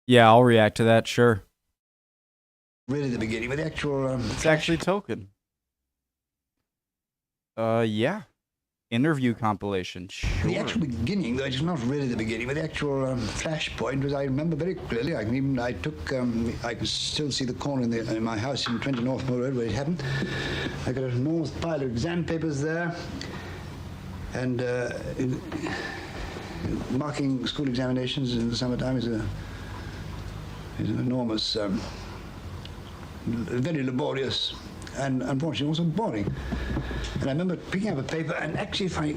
Yeah, I'll react to that, sure. Really the beginning, with the actual... It's actually Tolkien. Yeah. Interview compilation, sure. The actual beginning, though it's not really the beginning, but the actual flashpoint was, I remember very clearly. I could still see the corner in my house in 20 Northmore Road where it happened. I got a enormous pile of exam papers there, and marking school examinations in the summertime is an enormous, very laborious, and unfortunately also boring. And I remember picking up a paper and actually I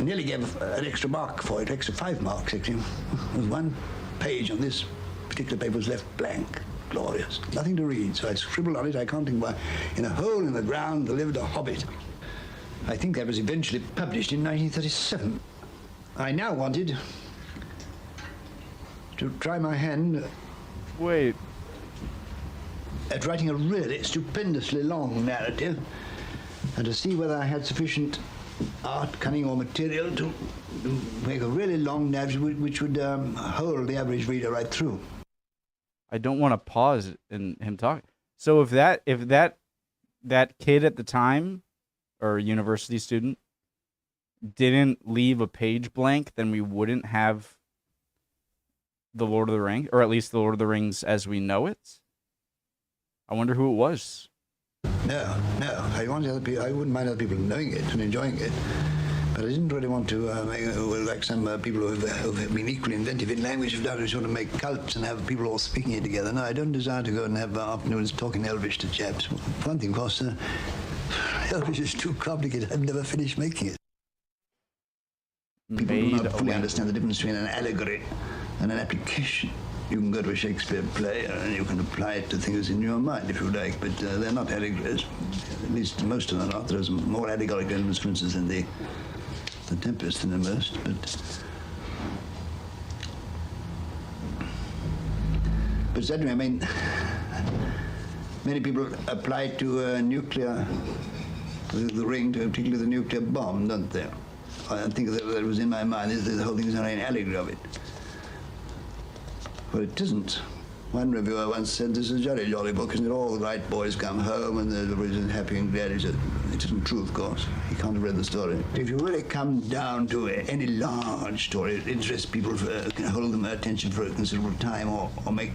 nearly gave an extra mark for it, extra 5 marks actually. There was one page on this particular paper was left blank. Glorious. Nothing to read, so I scribbled on it, I can't think why. In a hole in the ground there lived a hobbit. I think that was eventually published in 1937. I now wanted to try my hand Wait. at writing a really stupendously long narrative, and to see whether I had sufficient art, cunning, or material to make a really long narrative which would hold the average reader right through. I don't want to pause in him talking. So if that kid at the time, or university student, didn't leave a page blank, then we wouldn't have the Lord of the Rings, or at least the Lord of the Rings as we know it. I wonder who it was. No. I wouldn't mind other people knowing it and enjoying it, but I didn't really want to make, like some people who've been equally inventive in language have done, sort of make cults and have people all speaking it together. No, I don't desire to go and have afternoons talking Elvish to chaps. One thing, of course, Elvish is too complicated. I've never finished making it. People do not fully understand the difference between an allegory and an application. You can go to a Shakespeare play and you can apply it to things in your mind if you like, but they're not allegories. At least most of them are not. There's more allegorical elements, for instance, in the Tempest than the most, but certainly, I mean, many people apply it to nuclear, the ring, to particularly the nuclear bomb, don't they? I think that was in my mind, is that the whole thing is only an allegory of it. Well, it isn't. One reviewer once said, this is a jolly jolly book, isn't it? All the right boys come home and everybody's happy and glad. It isn't true, of course. He can't have read the story. If you really come down to any large story, it interests people, can hold them attention for a considerable time, or make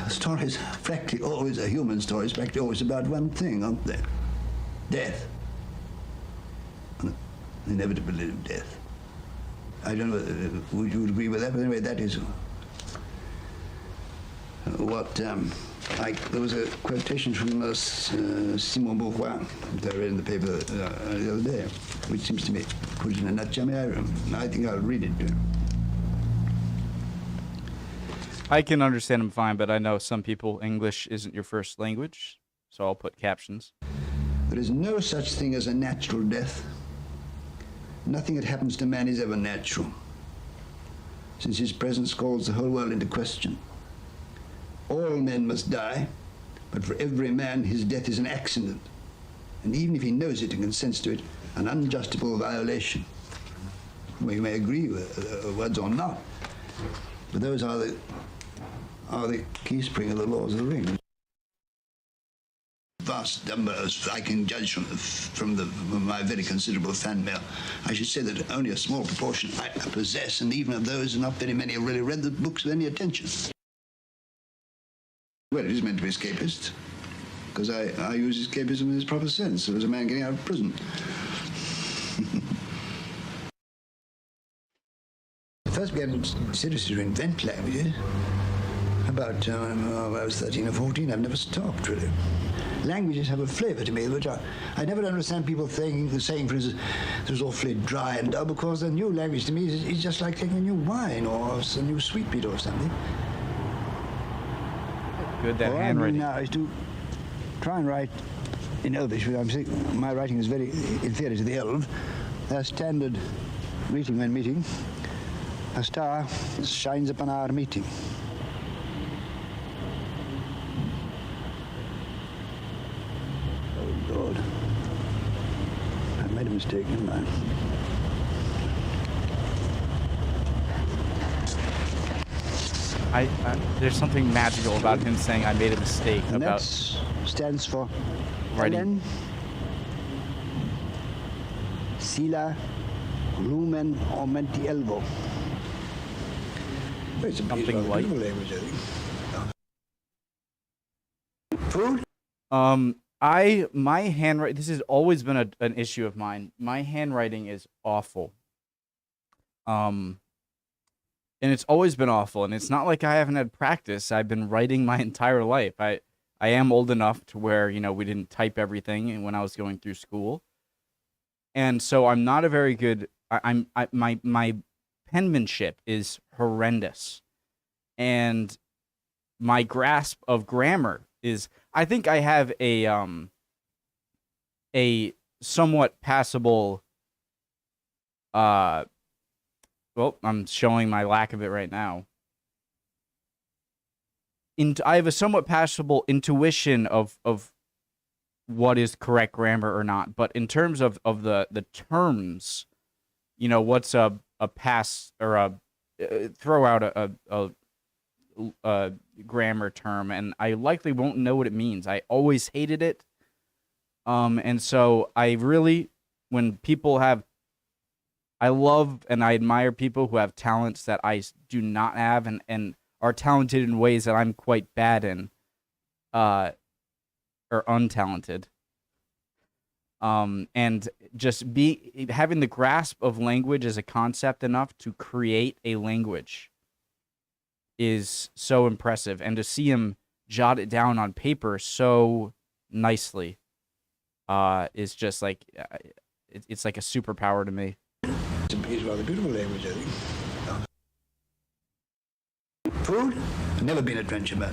stories, practically always, a human story is practically always about one thing, aren't they? Death. The inevitability of death. I don't know, would you agree with that? But anyway, that is what, there was a quotation from Simon Beauvoir that I read in the paper the other day, which seems to me put it in a nutshell. I think I'll read it. I can understand him fine, but I know some people, English isn't your first language, so I'll put captions. There is no such thing as a natural death. Nothing that happens to man is ever natural, since his presence calls the whole world into question. All men must die, but for every man his death is an accident, and even if he knows it and consents to it, an unjustifiable violation. We may agree with words or not, but those are the key spring of the laws of the ring. Vast numbers, I can judge from my very considerable fan mail. I should say that only a small proportion I possess, and even of those, not very many have really read the books with any attention. Well, it is meant to be escapist, because I use escapism in its proper sense. So as a man getting out of prison. I first began seriously to invent languages about when I was 13 or 14. I've never stopped, really. Languages have a flavour to me, which I never understand people saying, for instance, it was awfully dry and dull, because a new language to me is just like taking a new wine or a new sweetmeat or something. Good, that handwriting. Now is to try and write in Elvish, which I'm saying my writing is very inferior to the Elves. Their standard greeting when meeting, a star shines upon our meeting. Oh, Lord. I made a mistake, didn't I? there's something magical about him saying I made a mistake And about that stands for writing. Ellen, Sila, Lumen, Aumenti Elvo. It's a Something light. beautiful language, I think. Food? My handwriting, this has always been an issue of mine. My handwriting is awful. And it's always been awful, and it's not like I haven't had practice. I've been writing my entire life. I am old enough to where, we didn't type everything when I was going through school. And so I'm not a very good my penmanship is horrendous. And my grasp of grammar is, I think I have a somewhat passable well, I'm showing my lack of it right now. I have a somewhat passable intuition of what is correct grammar or not, but in terms of the terms, what's a pass or a throw out a grammar term, and I likely won't know what it means. I always hated it. And so I really, when people have, I love and I admire people who have talents that I do not have, and are talented in ways that I'm quite bad in, or untalented. And just having the grasp of language as a concept enough to create a language is so impressive, and to see him jot it down on paper so nicely is just like it's like a superpower to me. It's a rather beautiful language, I think. Food? I've never been a trencherman.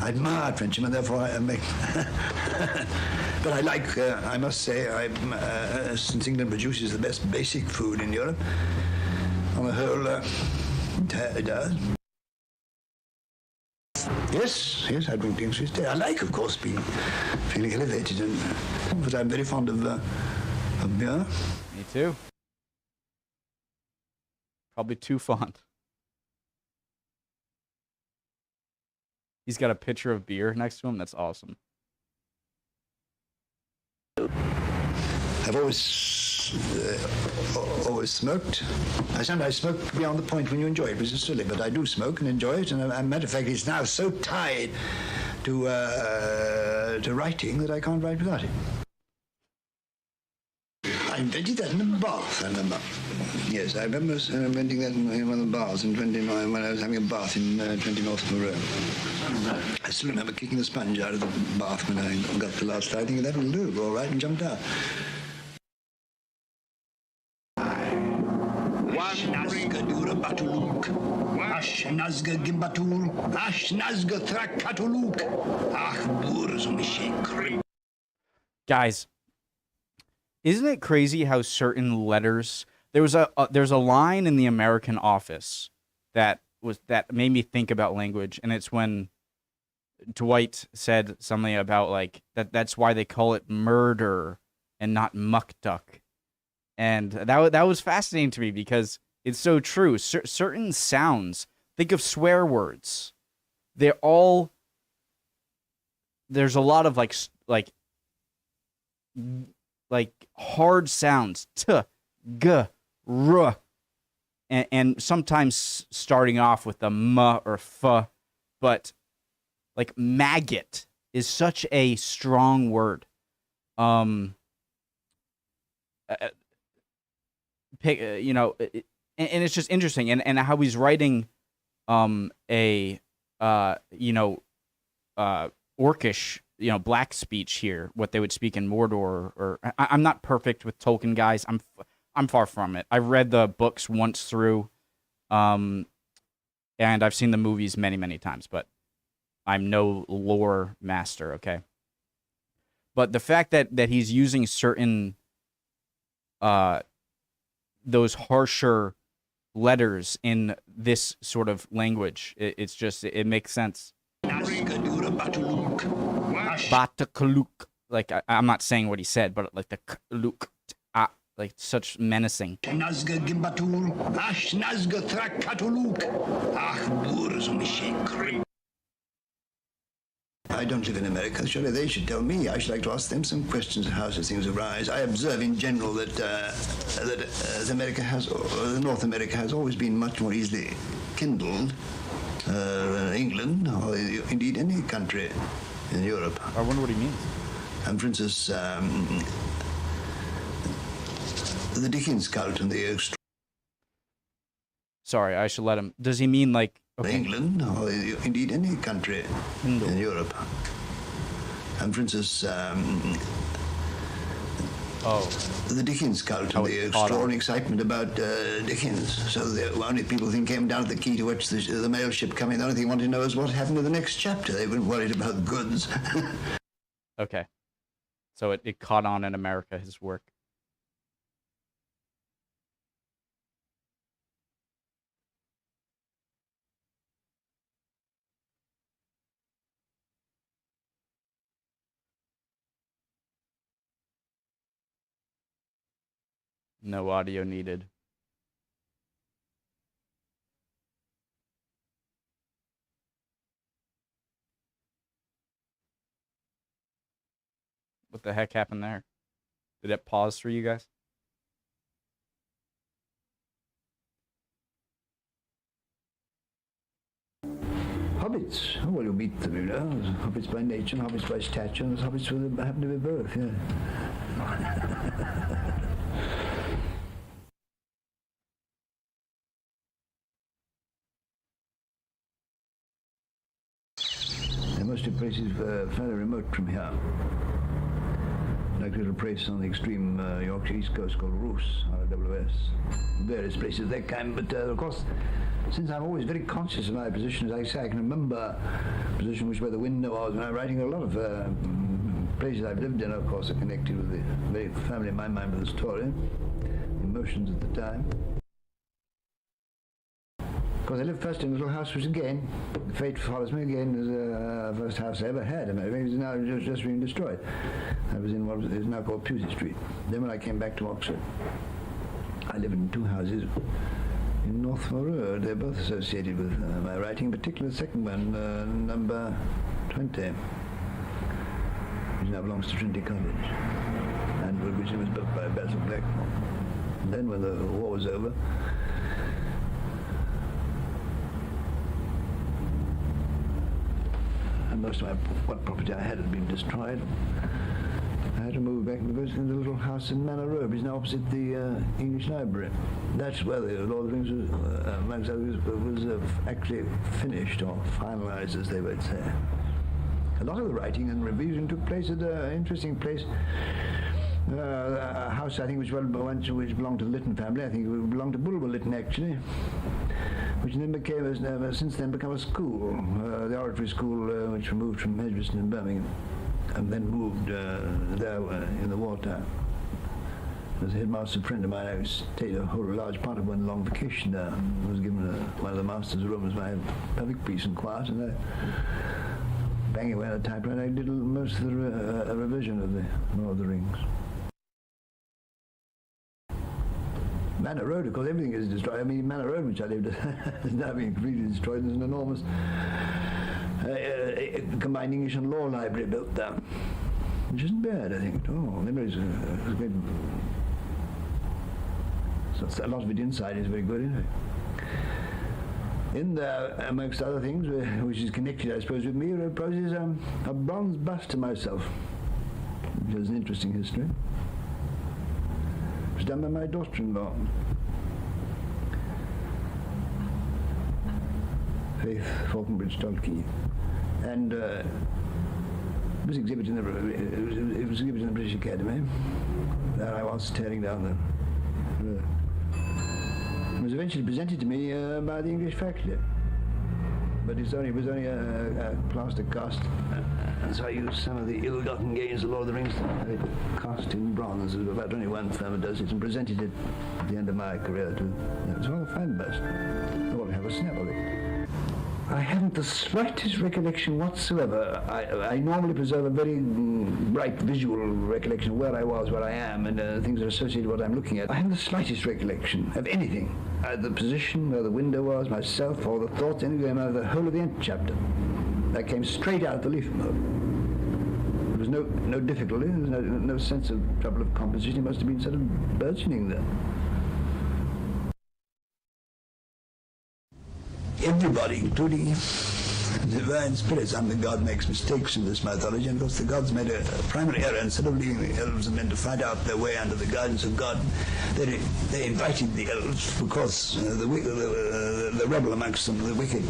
I admire trenchermen, therefore I make... But I like, I must say, since England produces the best basic food in Europe, on the whole, it does. Yes, I drink things with tea. I like, of course, feeling elevated, but I'm very fond of beer. Me too. Probably too fond. He's got a pitcher of beer next to him. That's awesome. I've always smoked. I sometimes smoke beyond the point when you enjoy it, which is silly, but I do smoke and enjoy it. And as a matter of fact, it's now so tied to writing that I can't write without it. I invented that in a bath, I remember. Yes, I remember inventing that in one of the baths in 29 when I was having a bath in 20 North Road. I still remember kicking the sponge out of the bath when I got the last try, thinking that will do, all right, and jumped out. Guys, isn't it crazy how certain letters... There's a line in The American Office that made me think about language, and it's when Dwight said something about like that's why they call it murder and not muck duck. And that was fascinating to me because it's so true. Certain sounds, think of swear words. There's a lot of like hard sounds, t, g, r, and sometimes starting off with a m or f, but like maggot is such a strong word. And it's just interesting, and how he's writing orcish, black speech here, what they would speak in Mordor. Or I'm not perfect with Tolkien, guys. I'm far from it. I've read the books once through, and I've seen the movies many, many times, but I'm no lore master, okay? But the fact that he's using certain those harsher letters in this sort of language, it makes sense. Batakaluk. Like, I'm not saying what he said, but like the kaluk, like such menacing. Nazga Gimbatul, Ash Nazga Thrakatuluk, Ach Burzumishik. I don't live in America. Surely they should tell me. I should like to ask them some questions of how such things arise. I observe in general that America has, or North America has always been much more easily kindled than England, or indeed any country in Europe. I wonder what he means. And for instance, the Dickens cult and the Sorry, I should let him. Does he mean like England, or indeed any country in Europe? And for instance, the Dickens cult and the extraordinary excitement about Dickens. So the only people who came down to the quay to watch the mail ship coming, the only thing they wanted to know is what happened with the next chapter. They weren't worried about goods. Okay. So it caught on in America, his work. No audio needed. What the heck happened there? Did it pause for you guys? Hobbits. Oh, well, you meet them, you know. There's hobbits by nature, and hobbits by stature, and there's hobbits who happen to be both, yeah. They're mostly places fairly remote from here. Like a little place on the extreme Yorkshire East Coast called Roos, R-O-S-S. Various places of that kind, but of course, since I'm always very conscious of my position, as I say, I can remember a position where the window was when I'm writing. A lot of places I've lived in, of course, are connected with the very firmly in my mind with the story, the emotions at the time. Of course, I lived first in a little house which, again, fate follows me again, is the first house I ever had. I mean, it's now just been destroyed. I was in what is now called Pusey Street. Then when I came back to Oxford, I lived in two houses in Northmore Road. They're both associated with my writing, particularly the second one, number 20, which now belongs to Trinity College, and which was built by Basil Blackmore. And then when the war was over, and most of what property I had been destroyed, I had to move back in the little house in Manor Road, which is now opposite the English Library. That's where the Lord of the Rings was, amongst others, was actually finished, or finalized, as they would say. A lot of the writing and revision took place at an interesting place, a house, I think, which belonged to the Lytton family. I think it belonged to Bulwer Lytton, actually, which then has since then become a school, the Oratory School, which moved from Edgbaston in Birmingham, and then moved there in the wartime. As a headmaster friend of mine, I stayed a whole large part of one long vacation there. I was given one of the master's rooms by perfect peace and quiet, and I, banging away on a typewriter, I did most of the revision of the Lord of the Rings. Manor Road, of course, everything is destroyed. I mean, Manor Road, which I lived at, has now been completely destroyed. There's an enormous combined English and law library built there, which isn't bad, I think, at all. It's great. So a lot of it inside is very good, isn't it? In there, amongst other things, which is connected, I suppose, with me, is a bronze bust to myself, which has an interesting history. It was done by my daughter-in-law, Faith Falconbridge Tolkien, and it was exhibited in the British Academy. There I was tearing down the. It was eventually presented to me by the English faculty, but it was only a plaster cast, and so I used some of the ill-gotten gains of Lord of the Rings, cast in bronze. About only one firm does it, and presented it at the end of my career to. It was all a fine bust. I want to have a snap of it. I haven't the slightest recollection whatsoever. I normally preserve a very bright visual recollection of where I was, where I am, and things that are associated with what I'm looking at. I haven't the slightest recollection of anything. The position, where the window was, myself, or the thoughts, anywhere out of the whole of the nth chapter. That came straight out of the leaf mode. There was no difficulty, there was no sense of trouble of composition. It must have been sort of burgeoning there. Everybody, including divine spirits, and the God makes mistakes in this mythology, and of course the gods made a primary error. Instead of leaving the elves and men to find out their way under the guidance of God, they invited the elves because the rebel amongst them, the wicked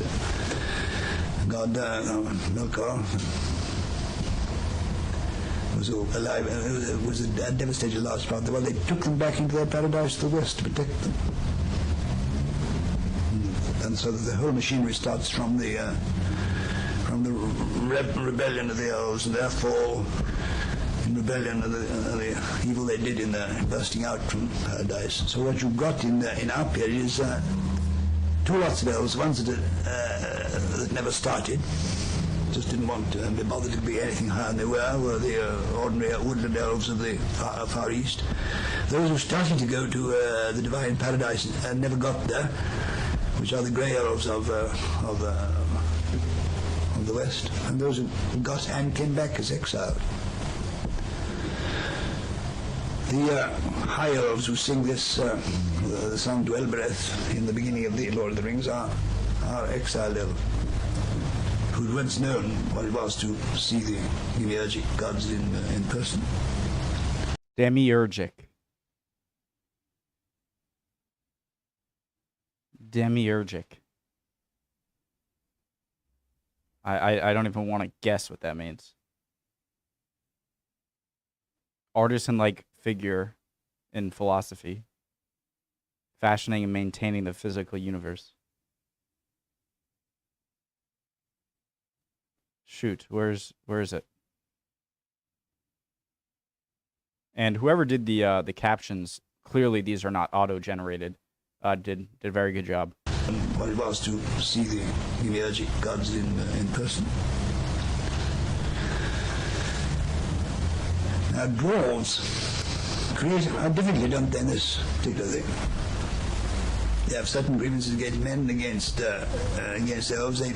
god Melkor, was alive. It was a devastated large part of the world. They took them back into their paradise to the west to protect them. And so that the whole machinery starts from the rebellion of the elves, and therefore in rebellion of the evil they did in bursting out from paradise. So what you've got in our period is two lots of elves, ones that never started, just didn't want to be bothered to be anything higher than they were the ordinary woodland elves of the far east. Those who started to go to the divine paradise and never got there, which are the grey elves of the west, and those who got and came back as exiled. The high elves who sing this the song Dwellbreath in the beginning of the Lord of the Rings are exiled elves who'd once known what it was to see the demiurgic gods in person. Demiurgic. I don't even want to guess what that means. Artisan-like figure in philosophy, fashioning and maintaining the physical universe. Shoot, where is it? And whoever did the captions, clearly these are not auto-generated. Did a very good job. What it was to see the demiurgic gods in person. Now dwarves are differently, don't they, in this particular thing? They have certain grievances against men and against elves. They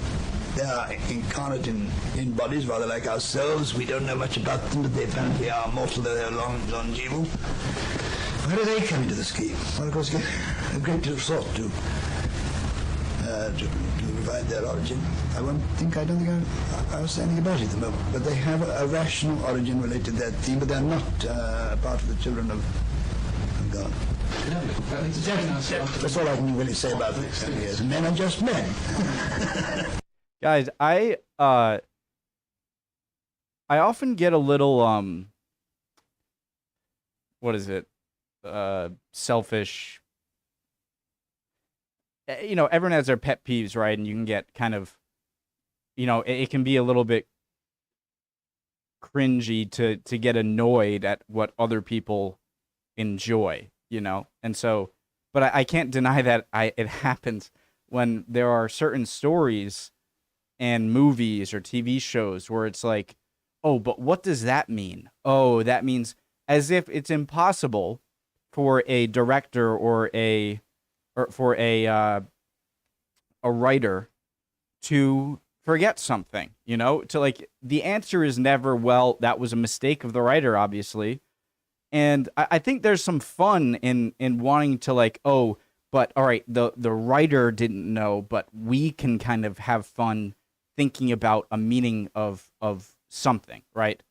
are incarnate in bodies, rather like ourselves. We don't know much about them, but they apparently are mortal, though they're longeval. Where do they come into the scheme? Well, of course, a great deal of thought to provide their origin. I don't think I was saying anything about it at the moment, but they have a rational origin related to that theme, but they're not part of the children of God. That's all I can really say about this. Yes, men are just men. Guys, I often get a little what is it? Selfish. You know, everyone has their pet peeves, right? And you can get kind of, you know, it can be a little bit cringy to get annoyed at what other people enjoy, you know? And so, but I can't deny that it happens when there are certain stories and movies or TV shows where it's like, oh, but what does that mean? Oh, that means, as if it's impossible for a director or a writer to forget something, you know? To like, the answer is never, well, that was a mistake of the writer, obviously. And I think there's some fun in wanting to like, oh, but all right, the writer didn't know, but we can kind of have fun thinking about a meaning of something, right?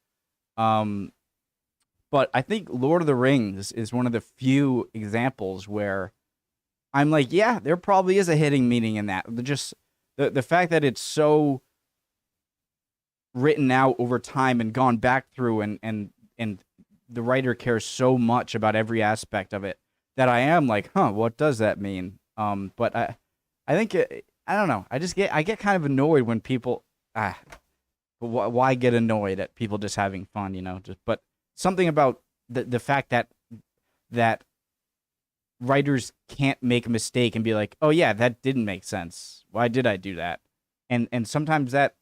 But I think Lord of the Rings is one of the few examples where I'm like, yeah, there probably is a hidden meaning in that. Just the fact that it's so written out over time and gone back through, and the writer cares so much about every aspect of it, that I am like, huh, what does that mean? But I think I don't know. I get kind of annoyed when people why get annoyed at people just having fun, you know? But something about the fact that writers can't make a mistake and be like, oh yeah, that didn't make sense. Why did I do that? and sometimes that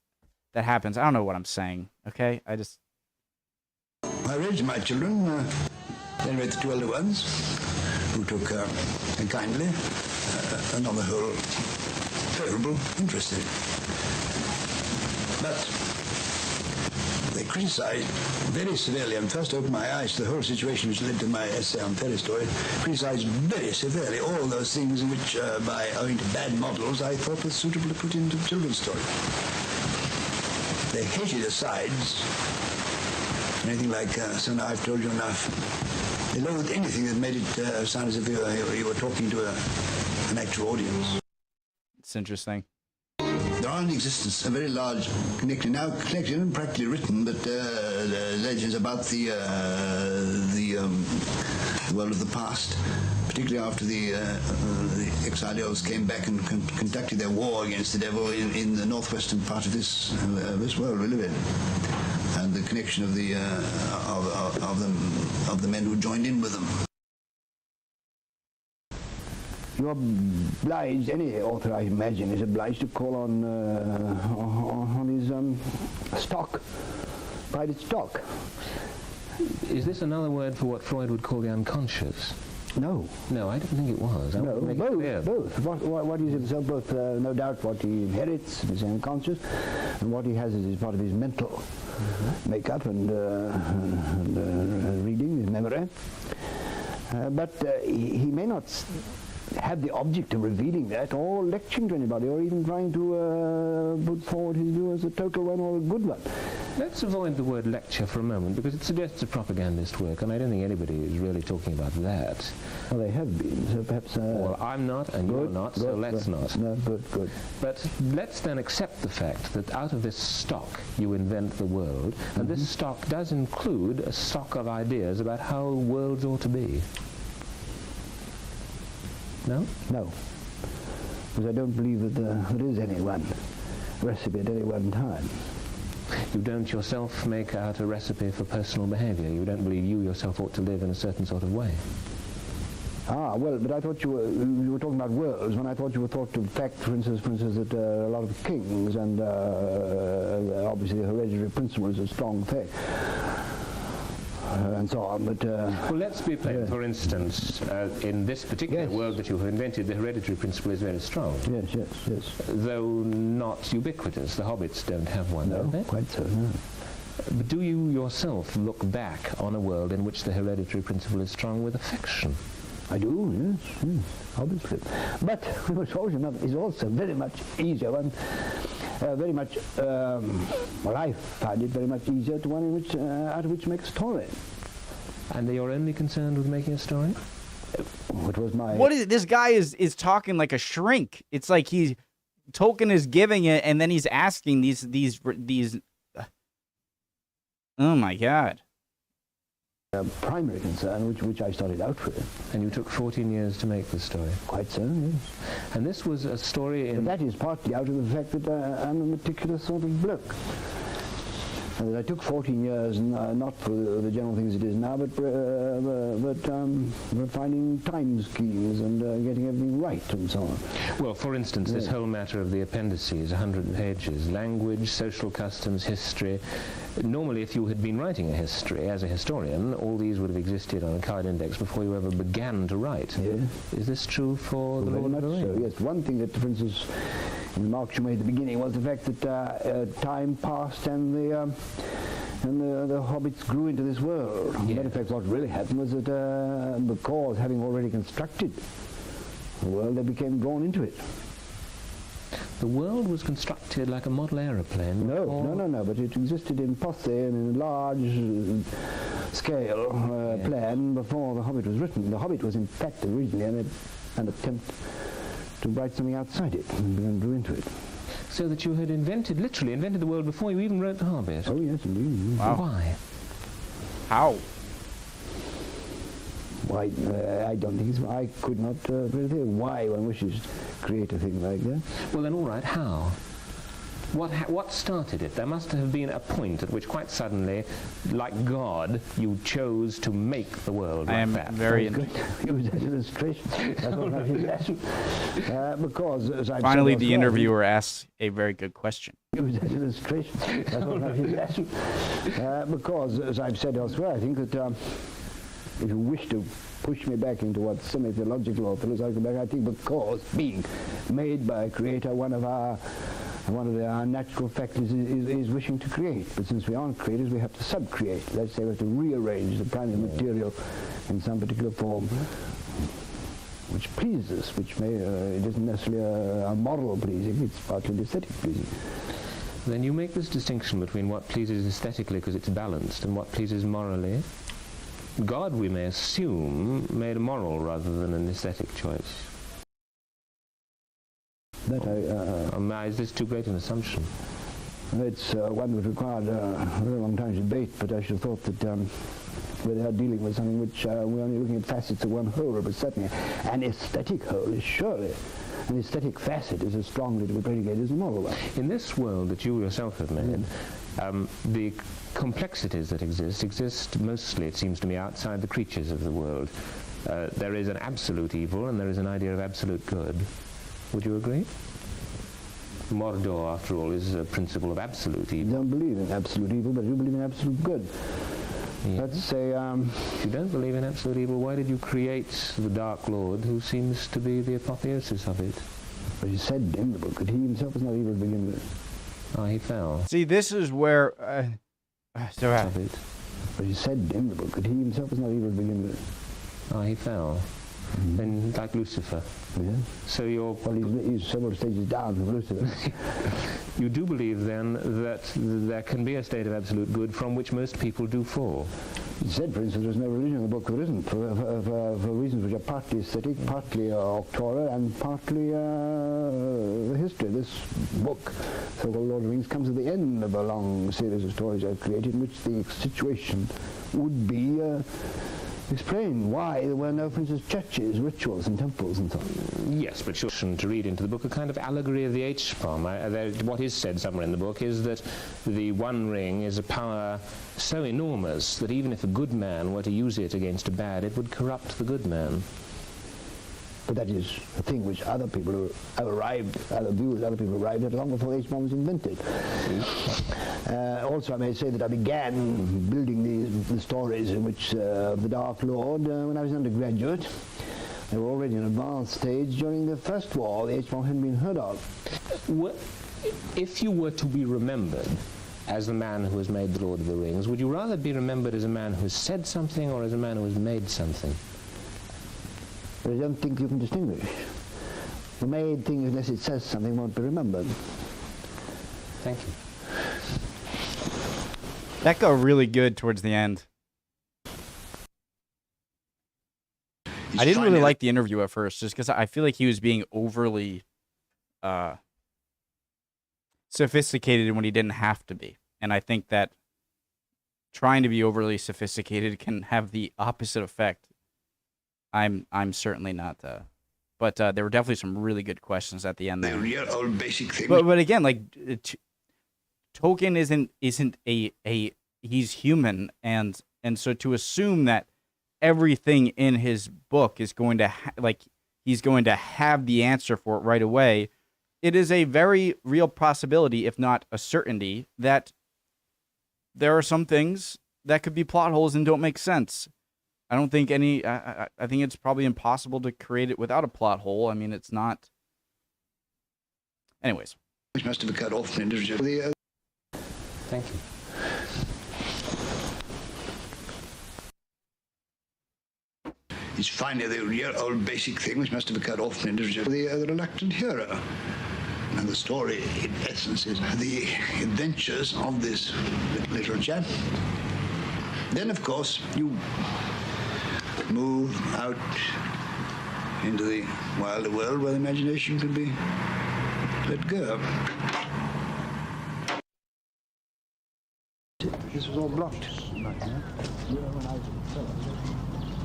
happens. I don't know what I'm saying. Okay, I raised my children. Then with the two elder ones, who took kindly and on the whole favourable interest in it. But they criticised very severely, and first opened my eyes to the whole situation which led to my essay on fairy story, criticised very severely all those things in which, owing to bad models, I thought was suitable to put into children's story. They hated asides, anything like, so now I've told you enough. They loathed anything that made it sound as if you were talking to an actual audience. it's interesting. There are in existence a very large now collected and practically written, but legends about the world of the past, particularly after the exiled elves came back and conducted their war against the devil in the northwestern part of this world we live in, and the connection of the men who joined in with them. You're obliged, any author I imagine is obliged to call on his stock, private stock. Is this another word for what Freud would call the unconscious? No. No, I don't think it was. No, both. What is himself, both, no doubt, what he inherits, his unconscious, and what he has as part of his mental makeup and reading, his memory. But he may not have the object of revealing that, or lecturing to anybody, or even trying to put forward his view as a total one or a good one. Let's avoid the word lecture for a moment, because it suggests a propagandist work, and I don't think anybody is really talking about that. Well, they have been, so perhaps... well, I'm not, and you're not, so let's not. No, good. But let's then accept the fact that out of this stock you invent the world, and this stock does include a stock of ideas about how worlds ought to be. No? No. Because I don't believe that there is any one recipe at any one time. You don't yourself make out a recipe for personal behaviour. You don't believe you yourself ought to live in a certain sort of way. Ah, well, but I thought you were talking about worlds, when I thought you were thought to the fact, for instance, that a lot of kings, and obviously the hereditary principle is a strong thing. And so on, but... well, let's be plain. Yeah. For instance, in this particular world that you have invented, the hereditary principle is very strong. Yes. Though not ubiquitous. The hobbits don't have one, no, don't they? Quite so, no. But do you yourself look back on a world in which the hereditary principle is strong with affection? I do, yes, obviously. But Origin is also very much easier one. Very much, well, I find it very much easier to one in which, out of which make a story. And you're only concerned with making a story? What was my... What is it? This guy is talking like a shrink. It's like Tolkien is giving it, and then he's asking these. Oh my God. Primary concern, which I started out with. And you took 14 years to make this story? Quite so, yes. And this was a story in... But that is partly out of the fact that I'm a meticulous sort of bloke. And I took 14 years, not for the general things it is now, but finding time schemes and getting everything right and so on. Well, for instance, this whole matter of the appendices, 100 pages, language, social customs, history. Normally, if you had been writing a history as a historian, all these would have existed on a card index before you ever began to write. Yes. Is this true for the Lord of the Rings? So, yes. One thing that, for instance, in the remarks you made at the beginning was the fact that time passed and the hobbits grew into this world. Yeah. In fact, what really happened was that because having already constructed the world, they became drawn into it. The world was constructed like a model aeroplane? No, but it existed in posse and in a large scale plan before The Hobbit was written. The Hobbit was in fact originally an attempt to write something outside it and grew into it. So that you had literally invented the world before you even wrote The Hobbit? Oh, yes, indeed. Wow. Why? How? Why, I don't think I could not really think why one wishes to create a thing like that. Well then, all right, how? What started it? There must have been a point at which quite suddenly, like God, you chose to make the world like that. Very Use that illustration. Because, as I've Finally, said the elsewhere, interviewer asks a very good question. use that illustration. Because, as I've said elsewhere, I think that if you wish to push me back into what semi-theological or philosophical back, I think because being made by a creator, one of our natural factors is wishing to create. But since we aren't creators, we have to sub-create. Let's say we have to rearrange the primary material in some particular form which pleases us, which may, it isn't necessarily a moral pleasing, it's partly aesthetic pleasing. Then you make this distinction between what pleases aesthetically because it's balanced and what pleases morally. God, we may assume, made a moral rather than an aesthetic choice. That is this too great an assumption? It's one that required a very long time to debate, but I should have thought that we are dealing with something which we're only looking at facets of one whole, but certainly an aesthetic whole is surely. An aesthetic facet is as strongly to be predicated as a moral one. In this world that you yourself have made, the complexities that exist mostly, it seems to me, outside the creatures of the world. There is an absolute evil and there is an idea of absolute good. Would you agree? Mordor, after all, is a principle of absolute evil. I don't believe in absolute evil, but I do believe in absolute good. Yeah. Let's say... If you don't believe in absolute evil, why did you create the Dark Lord, who seems to be the apotheosis of it? But he said in the book that he himself was not evil to begin with. Ah, he fell. See, this is where... Of it. But he said in the book that he himself was not evil to begin with. Ah, he fell. Then, like Lucifer. Yeah. So you're... Well, he's several stages down from Lucifer. You do believe, then, that there can be a state of absolute good from which most people do fall. He said, for instance, there's no religion in the book. There isn't, for reasons which are partly aesthetic, partly authorial, and partly history. This book, so-called Lord of the Rings, comes at the end of a long series of stories I've created in which the situation would be explain why there were no, for instance, churches, rituals, and temples, and so on. Yes, but sure, to read into the book a kind of allegory of the H-bomb. What is said somewhere in the book is that the One Ring is a power so enormous that even if a good man were to use it against a bad, it would corrupt the good man. But that is a thing which other people have arrived, other viewers, other people arrived at long before H-bomb was invented. Also, I may say that I began building the stories in which the Dark Lord when I was an undergraduate. They were already in an advanced stage during the First War. The H-bomb hadn't been heard of. If you were to be remembered as the man who has made the Lord of the Rings, would you rather be remembered as a man who has said something or as a man who has made something? But I don't think you can distinguish. The made thing, unless it says something, won't be remembered. Thank you. That got really good towards the end. I didn't really like the interview at first, just because I feel like he was being overly sophisticated when he didn't have to be. And I think that trying to be overly sophisticated can have the opposite effect. I'm certainly not, but there were definitely some really good questions at the end there. The real old basic thing. But again, like Tolkien isn't he's human, and so to assume that everything in his book is going to he's going to have the answer for it right away, it is a very real possibility, if not a certainty, that there are some things that could be plot holes and don't make sense. I don't think any. I think it's probably impossible to create it without a plot hole. I mean, it's not. Anyways, Which must have occurred often in literature. Thank you. It's finally the real old basic thing which must have occurred often in literature. The reluctant hero. And the story, in essence, is the adventures of this little chap. Then, of course, you move out into the wilder world where the imagination can be let go. This was all blocked.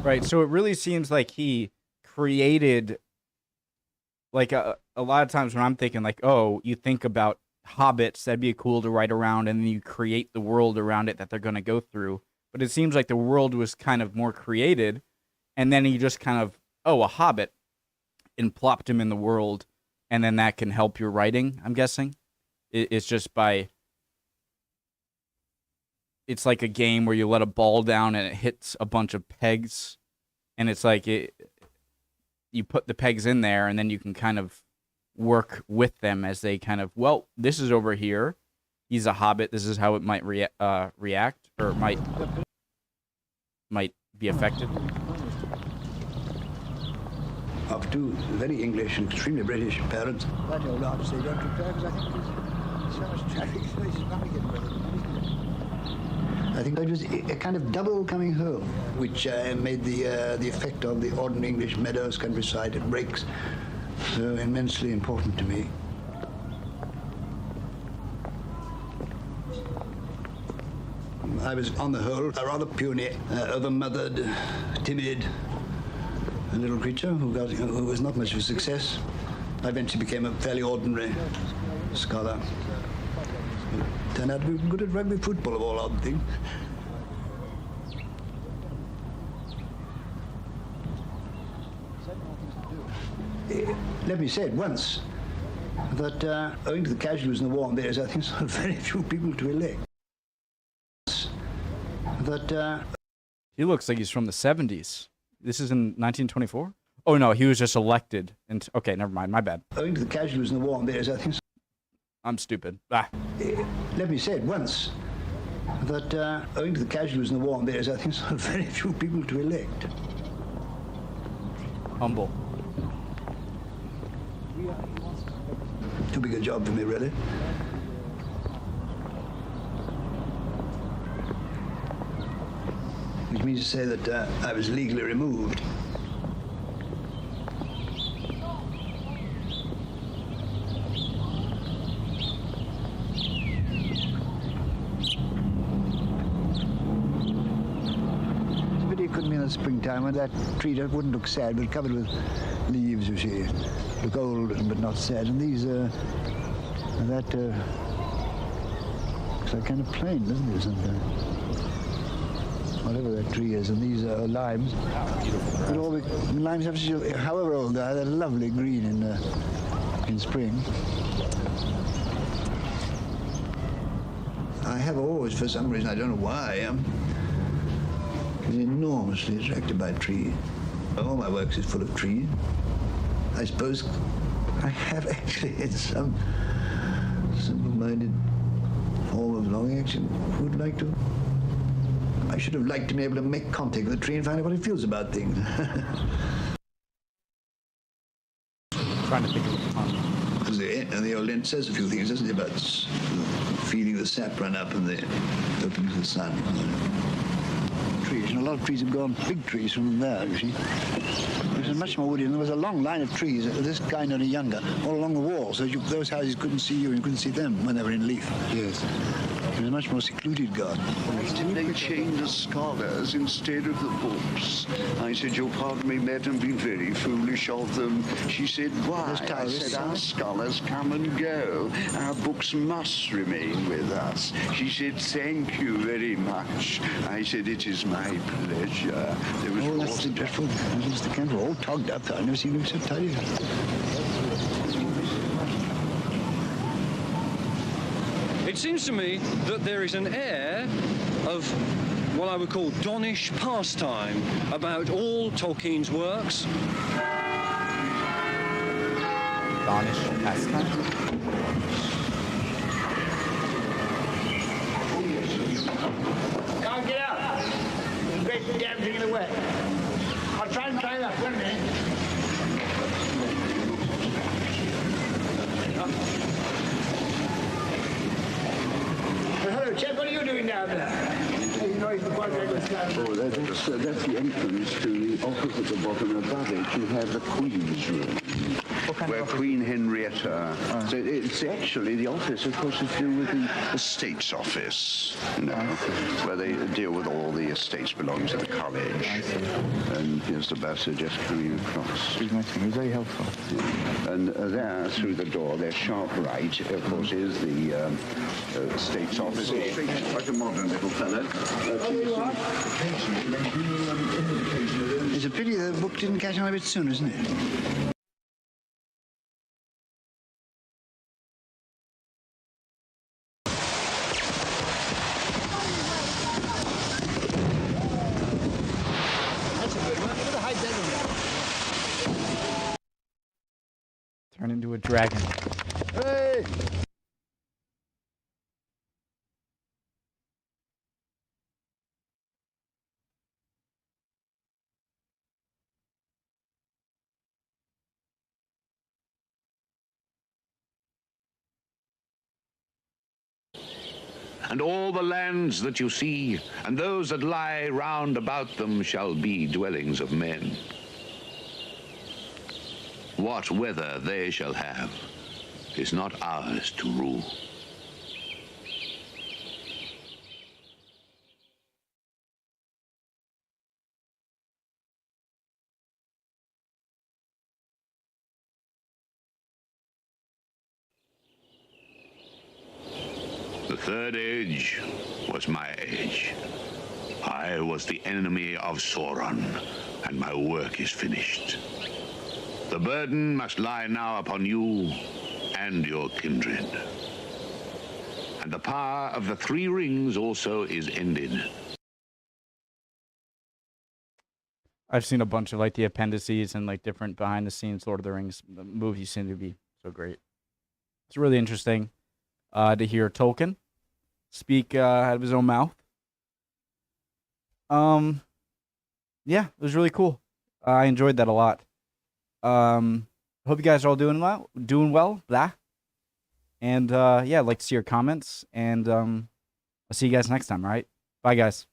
right. So it really seems like he created, like a lot of times when I'm thinking like, oh, you think about hobbits that'd be cool to write around, and then you create the world around it that they're going to go through. But it seems like the world was kind of more created, and then you just kind of, a hobbit, and plopped him in the world, and then that can help your writing, I'm guessing. It's just it's like a game where you let a ball down and it hits a bunch of pegs, and it's like you put the pegs in there, and then you can kind of work with them as they kind of, this is over here. He's a hobbit. This is how it might react, or might be affected. Of two very English and extremely British parents. That old artist, they don't prepare because I think there's so much traffic, so it's not getting better. I think it was a kind of double coming home, which made the effect of the ordinary English meadows, countryside, and breaks so immensely important to me. I was, on the whole, a rather puny, over-mothered, timid, a little creature who was not much of a success. I eventually became a fairly ordinary scholar. Turned out to be good at rugby football, of all odd things. Let me say at once that owing to the casualties in the war, there is, I think, so very few people to elect. That he looks like he's from the 70s. This is in 1924? Oh, no, he was just elected. Okay, never mind. My bad. Owing to the casualties in the war, there is, I think... I'm stupid. Let me say at once that owing to the casualties in the war, there is, I think, so very few people to elect. Humble. Too big a job for me, really. Which means to say that I was legally removed. It's a pity it couldn't be in the springtime when that tree wouldn't look sad, but covered with leaves, you see. Look old but not sad. And these, that looks like kind of plain, doesn't it, sometimes? Whatever that tree is, and these are limes. But all the limes have, however old they are, they're lovely green in spring. I have always, for some reason, I don't know why, been enormously attracted by trees. All my works is full of trees. I suppose I have actually in some simple-minded form of longing, actually, would like to. I should have liked to be able to make contact with the tree and find out what it feels about things. Trying to think of the time. And the old Lent says a few things, doesn't it, about feeling the sap run up and the opening of the sun. Trees, and a lot of trees have gone, big trees from there, you see. It was much more woody, and there was a long line of trees, this kind only younger, all along the wall, so those houses couldn't see you and you couldn't see them when they were in leaf. Yes. It was a much more secluded garden. Did they change the scholars instead of the books? I said, you'll pardon me, madam, been very foolish of them. She said, why? I said, our scholars come and go. Our books must remain with us. She said, thank you very much. I said, it is my pleasure. There was that's the dreadful. That's the candle all togged up. I never seen them so tidy. It seems to me that there is an air of what I would call Donish pastime about all Tolkien's works. Donish pastime? Can't get out. There's a great damn thing in the way. I'll try and climb up, wait a minute. Hello, Chet, what are you doing down there? You know, he's the project was down there. Oh, that's the entrance to the opposite the bottom above it. You have the Queen's room. where Queen Henrietta. So it's actually the office, of course, is to do with the estates office, you know, where they deal with all the estates belonging to the college. And here's the bursar just coming across. He's very helpful. And there, through the door, their sharp right, of course, is the estates office. Quite a modern little fellow. It's a pity the book didn't catch on a bit sooner, isn't it? Turn into a dragon. Hey! And all the lands that you see, and those that lie round about them, shall be dwellings of men. What weather they shall have is not ours to rule. The third age was my age. I was the enemy of Sauron, and my work is finished. The burden must lie now upon you and your kindred. And the power of the three rings also is ended. I've seen a bunch of like the appendices and like different behind the scenes Lord of the Rings movies seem to be so great. It's really interesting to hear Tolkien speak out of his own mouth. Yeah, it was really cool. I enjoyed that a lot. Hope you guys are all doing well, blah. And yeah, I'd like to see your comments, and I'll see you guys next time, all right? Bye, guys.